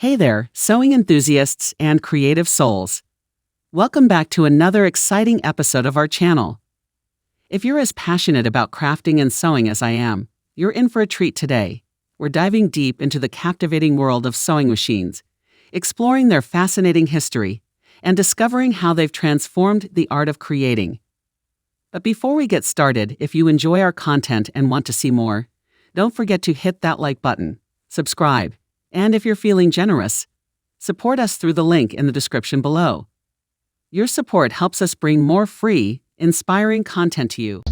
Hey there, sewing enthusiasts and creative souls. Welcome back to another exciting episode of our channel. If you're as passionate about crafting and sewing as I am, you're in for a treat today. We're diving deep into the captivating world of sewing machines, exploring their fascinating history, and discovering how they've transformed the art of creating. But before we get started, if you enjoy our content and want to see more, don't forget to hit that like button, subscribe, and if you're feeling generous, support us through the link in the description below. Your support helps us bring more free, inspiring content to you.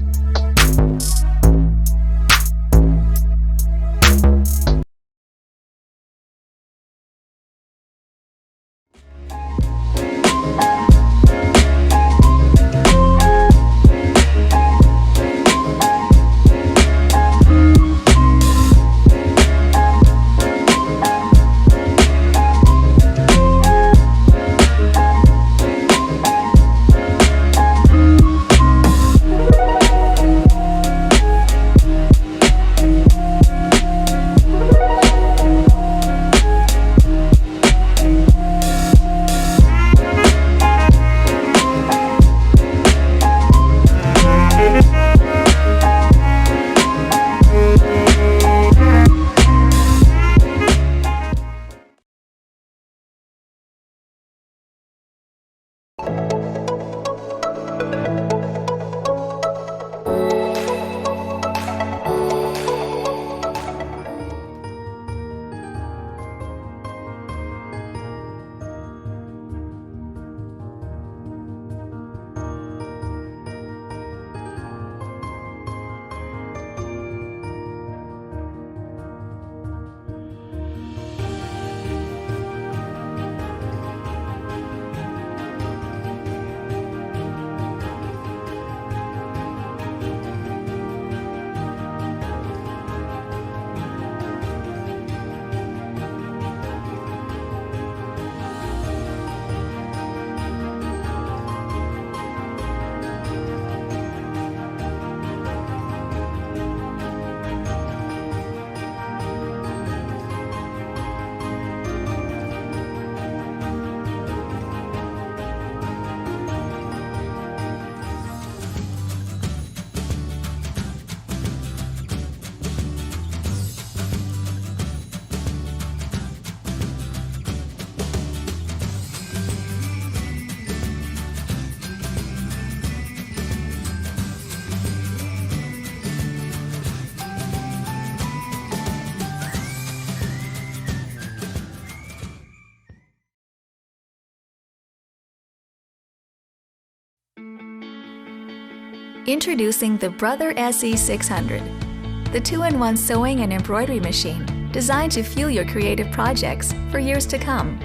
Introducing the Brother SE600, the 2-in-1 sewing and embroidery machine designed to fuel your creative projects for years to come.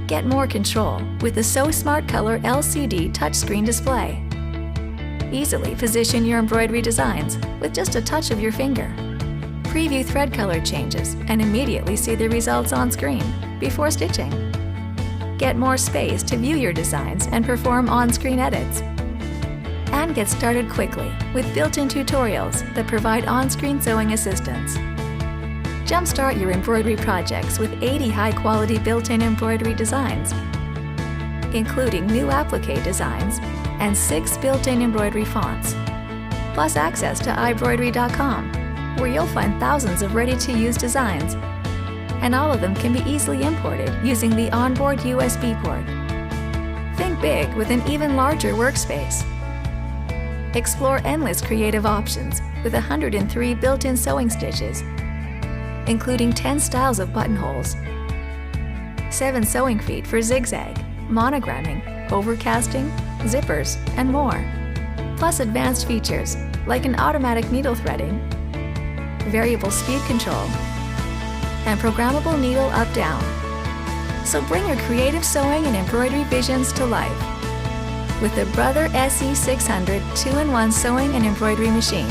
Get more control with the Sew Smart Color LCD touchscreen display. Easily position your embroidery designs with just a touch of your finger. Preview thread color changes and immediately see the results on screen before stitching. Get more space to view your designs and perform on-screen edits. And get started quickly with built-in tutorials that provide on-screen sewing assistance. Jumpstart your embroidery projects with 80 high-quality built-in embroidery designs, including new applique designs and 6 built-in embroidery fonts, plus access to iBroidery.com, where you'll find thousands of ready-to-use designs, and all of them can be easily imported using the onboard USB port. Think big with an even larger workspace. Explore endless creative options with 103 built-in sewing stitches, including 10 styles of buttonholes, 7 sewing feet for zigzag, monogramming, overcasting, zippers, and more. Plus advanced features like an automatic needle threading, variable speed control, and programmable needle up-down. So bring your creative sewing and embroidery visions to life with the Brother SE600 2-in-1 sewing and embroidery machine.